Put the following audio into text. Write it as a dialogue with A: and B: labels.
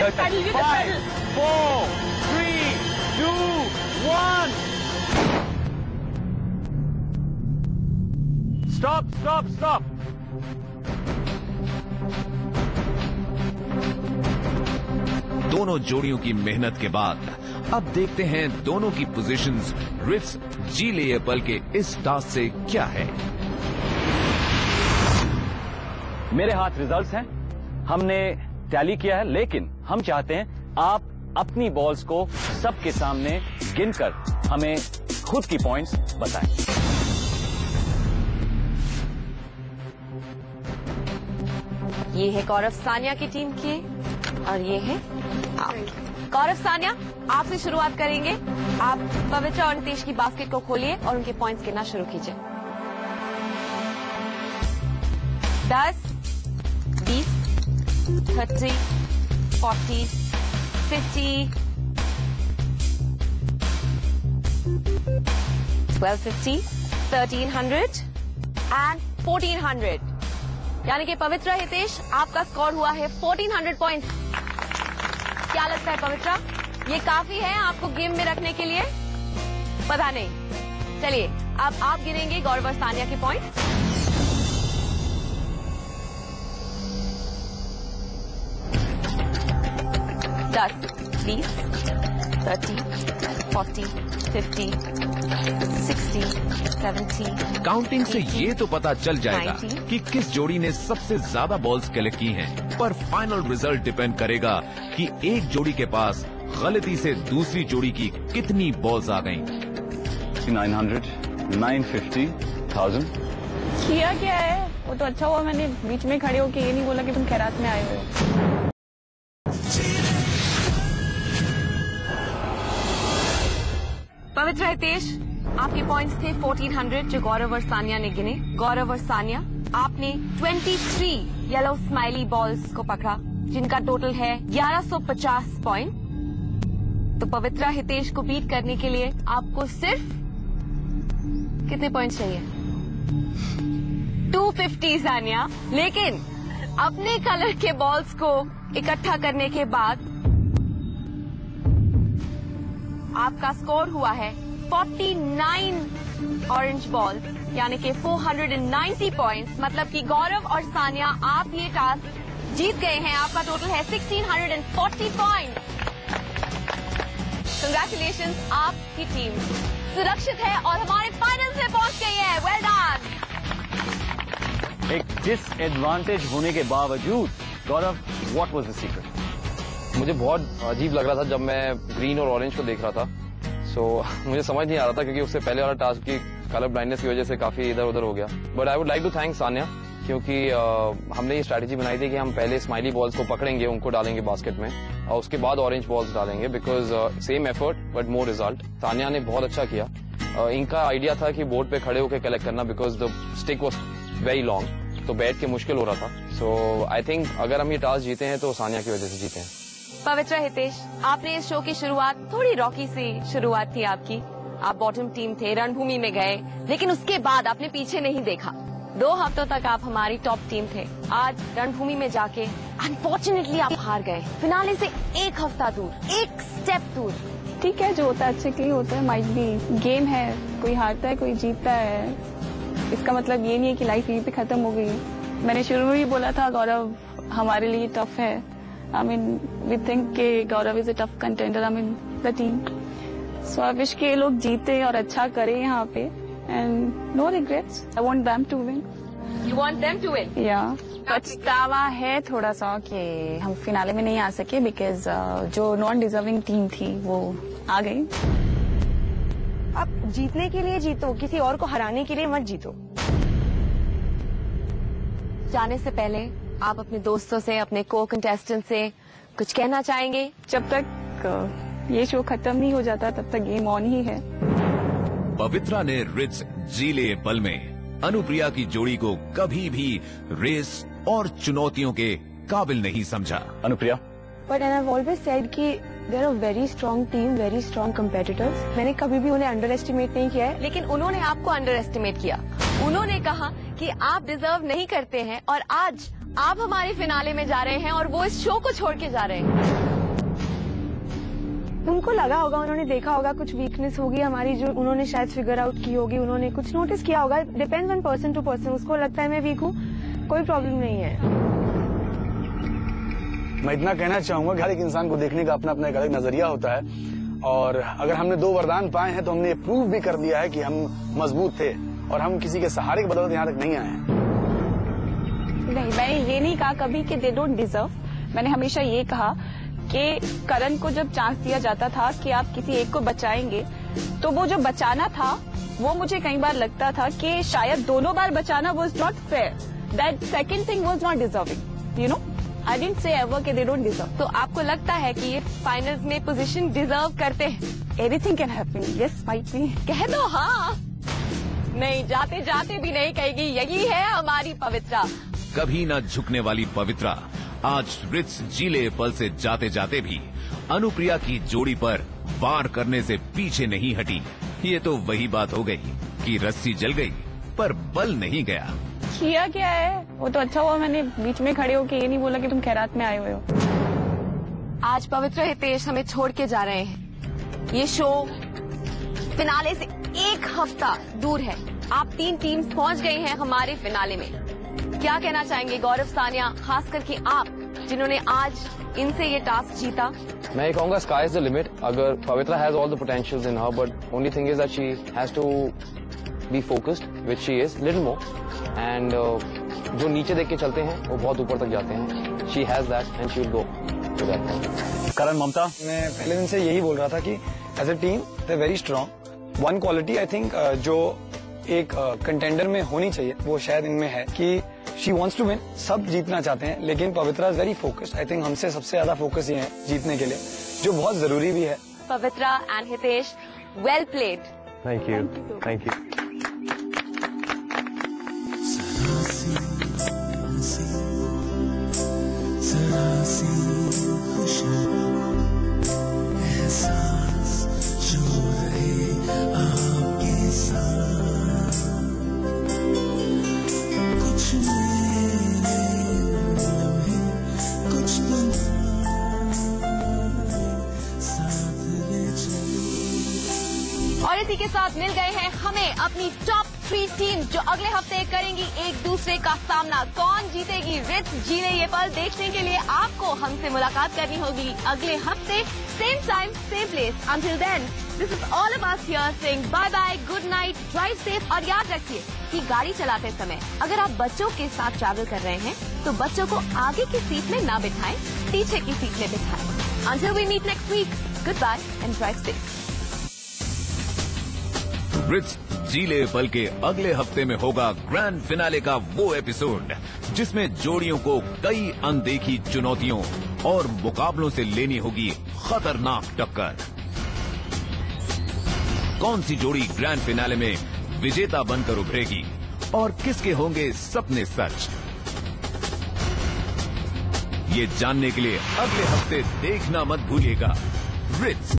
A: 5, 4, 3, 2, 1. Stop.
B: दोनों जोड़ियों की मेहनत के बाद अब देखते हैं दोनों की पोजीशंस रिट्स जी ले पल के इस टास्क से क्या है।
A: मेरे हाथ रिजल्ट्स हैं, हमने टैली किया है, लेकिन हम चाहते हैं आप अपनी बॉल्स को सबके सामने गिनकर हमें खुद की पॉइंट्स बताएं।
C: ये है गौरव सानिया की टीम की और ये है आप। गौरव सानिया, आपसे शुरुआत करेंगे। आप पवित्रा और नितेश की बास्केट को खोलिए और उनके पॉइंट्स गिनना शुरू कीजिए। 10, 20, 30, 40, 50, 1250, 1300 and 1400। यानी कि पवित्रा हितेश, आपका स्कोर हुआ है 1400 पॉइंट्स। क्या लगता है पवित्रा, ये काफी है आपको गेम में रखने के लिए? पता नहीं। चलिए अब आप गिनेंगे गौरव और सानिया के पॉइंट्स। 10, 20, 30, 40, 50, 60, 70।
B: काउंटिंग से ये तो पता चल जाएगा
C: 90
B: कि किस जोड़ी ने सबसे ज्यादा बॉल्स कलेक्ट की हैं, पर फाइनल रिजल्ट डिपेंड करेगा कि एक जोड़ी के पास गलती से दूसरी जोड़ी की कितनी बॉल्स आ गईं।
A: 900, 950, 1000।
D: किया क्या है? वो तो अच्छा हुआ मैंने बीच में खड़े होके ये नहीं बोला कि तुम खैरात में आए हो।
C: पवित्रा हितेश, आपके पॉइंट्स थे 1400 जो गौरव और सानिया ने गिने। गौरव और सानिया, आपने 23 येलो स्माइली बॉल्स को पकड़ा जिनका टोटल है 1150 पॉइंट। तो पवित्रा हितेश को बीट करने के लिए आपको सिर्फ कितने पॉइंट्स चाहिए? 250 सानिया। लेकिन अपने कलर के बॉल्स को इकट्ठा करने के बाद आपका स्कोर हुआ है 49 ऑरेंज बॉल्स, यानी कि 490 पॉइंट्स। मतलब कि गौरव और सानिया, आप ये टास्क जीत गए हैं। आपका टोटल है 1640 पॉइंट्स। कंग्रेचुलेशंस, आपकी टीम सुरक्षित है और हमारे फाइनल से पहुंच गई है। Well done.
A: एक डिसएडवांटेज होने के बावजूद गौरव, व्हाट वाज द सीक्रेट?
E: मुझे बहुत अजीब लग रहा था जब मैं ग्रीन और ऑरेंज को देख रहा था। मुझे समझ नहीं आ रहा था क्योंकि उससे पहले वाला टास्क की कलर ब्लाइंडनेस की वजह से काफी इधर उधर हो गया। But I would like to thank Sania, क्योंकि हमने ये स्ट्रैटेजी बनाई थी कि हम पहले स्माइली बॉल्स को पकड़ेंगे, उनको डालेंगे बास्केट में और उसके बाद ऑरेंज बॉल्स डालेंगे, because same effort but more result. Sania ने बहुत अच्छा किया। इनका आइडिया था कि बोर्ड पे खड़े होकर कलेक्ट करना, because the stick was very long, तो बैठ के मुश्किल हो रहा था। सो आई थिंक अगर हम ये टास्क जीते हैं तो सानिया की वजह से जीते हैं।
C: पवित्रा हितेश, आपने इस शो की शुरुआत थोड़ी रॉकी से शुरुआत थी आपकी। आप बॉटम टीम थे, रणभूमि में गए, लेकिन उसके बाद आपने पीछे नहीं देखा। 2 हफ्तों तक आप हमारी टॉप टीम थे। आज रणभूमि में जाके अनफॉर्चुनेटली आप हार गए, फिनाले से 1 हफ्ता दूर, 1 स्टेप दूर।
D: ठीक है, जो होता है अच्छे के लिए होता है। माइट बी गेम है, कोई हारता है कोई जीतता है। इसका मतलब ये नहीं है कि लाइफ यहीं पे खत्म हो गई। मैंने शुरू में भी बोला था गौरव हमारे लिए टफ है। I mean, we think Gaurav is a tough contender. I mean, the team. So I wish कि ये लोग जीते और अच्छा करें यहाँ पे. And no regrets. I want them to win.
C: You want them to win?
D: Yeah. पछतावा है थोड़ा सा कि हम फिनाले में नहीं आ सके because जो नॉन डिजर्विंग टीम थी वो आ गई।
C: अब जीतने के लिए जीतो, किसी और को हराने के लिए मत जीतो। जाने से पहले आप अपने दोस्तों से, अपने को कंटेस्टेंट से कुछ कहना चाहेंगे?
D: जब तक ये शो खत्म नहीं हो जाता तब तक गेम ऑन ही है।
B: पवित्रा ने रिट्स जी ले पल में अनुप्रिया की जोड़ी को कभी भी रेस और चुनौतियों के काबिल नहीं समझा।
A: Anupriya,
C: But I've always said कि they're a very strong team, very strong competitors. मैंने कभी भी उन्हें अंडर एस्टिमेट नहीं किया है, लेकिन उन्होंने आपको अंडर एस्टिमेट किया। उन्होंने कहा कि आप डिजर्व नहीं करते हैं और आज आप हमारे फिनाले में जा रहे हैं और वो इस शो को छोड़ के जा रहे हैं।
D: उनको लगा होगा, उन्होंने देखा होगा कुछ वीकनेस होगी हमारी जो उन्होंने शायद फिगर आउट की होगी, उन्होंने कुछ नोटिस किया होगा। Depends on person to person. उसको लगता है मैं वीक हूँ, कोई प्रॉब्लम नहीं है।
F: मैं इतना कहना चाहूंगा कि हर एक इंसान को देखने का अपना अपना एक अलग नजरिया होता है, और अगर हमने 2 वरदान पाए हैं तो हमने ये प्रूव भी कर दिया है कि हम मजबूत थे और हम किसी के सहारे के बदौलत यहाँ तक नहीं आए हैं।
D: नहीं, मैंने ये नहीं कहा कभी कि दे डोंट डिजर्व। मैंने हमेशा ये कहा कि करण को जब चांस दिया जाता था कि आप किसी एक को बचाएंगे, तो वो जो बचाना था वो मुझे कई बार लगता था कि शायद दोनों बार बचाना was not fair. That second thing was not deserving, you know. I didn't say ever कि दे डोंट डिजर्व।
C: तो आपको लगता है कि ये फाइनल्स में पोजीशन डिजर्व करते हैं?
D: Anything can happen. Yes, might be.
C: कह दो हाँ। नहीं, जाते जाते भी नहीं कहेगी। यही है हमारी पवित्रा।
B: कभी न झुकने वाली पवित्रा आज रित्स जीले पल से जाते जाते भी अनुप्रिया की जोड़ी पर वार करने से पीछे नहीं हटी। ये तो वही बात हो गई कि रस्सी जल गई पर बल नहीं गया।
D: किया क्या है वो तो अच्छा हुआ मैंने बीच में खड़े होके ये नहीं बोला कि तुम खैरात में आए हुए हो।
C: आज पवित्र हितेश हमें छोड़ के जा रहे हैं। ये शो फिनाले से 1 हफ्ता दूर है। आप 3 टीम्स पहुंच गई हैं हमारे फिनाले में। क्या कहना चाहेंगे गौरव, सानिया, खास करके आप जिन्होंने आज इनसे ये टास्क जीता?
E: मैं ये कहूंगा स्काई इज द लिमिट। अगर Pavitra has all the potentials in her, but only thing is that she has to be focused, which she is little more. And जो नीचे देख के चलते हैं वो बहुत ऊपर तक जाते हैं। She has that and she will go to that.
A: Karan, Mamta,
F: मैं पहले दिन से यही बोल रहा था कि as a team they very strong. One quality I think जो एक कंटेंडर में होनी चाहिए वो शायद इनमें है कि शी वॉन्ट्स टू विन। सब जीतना चाहते हैं, लेकिन Pavitra is very focused. I think हमसे सबसे ज्यादा फोकस ये है जीतने के लिए, जो बहुत जरूरी भी है।
C: Pavitra and Hitesh, well played.
E: Thank you, thank you.
C: और इसी के साथ मिल गए हैं हमें अपनी टॉप 3 टीम जो अगले हफ्ते करेंगी एक दूसरे का सामना। कौन जीतेगी रित्स जीले ये पल, देखने के लिए आपको हमसे मुलाकात करनी होगी अगले हफ्ते, same time same place. Until then this is all of us here saying bye bye, good night, drive safe. और याद रखिए कि गाड़ी चलाते समय अगर आप बच्चों के साथ ट्रैवल कर रहे हैं तो बच्चों को आगे की सीट में ना बिठाएं, पीछे की सीट में बिठाएं। Until we meet next week, goodbye and drive safe.
B: रित्स जीले पल के अगले हफ्ते में होगा ग्रैंड फिनाले का वो एपिसोड जिसमें जोड़ियों को कई अनदेखी चुनौतियों और मुकाबलों से लेनी होगी खतरनाक टक्कर। कौन सी जोड़ी ग्रैंड फिनाले में विजेता बनकर उभरेगी और किसके होंगे सपने सच, ये जानने के लिए अगले हफ्ते देखना मत भूलिएगा रित्स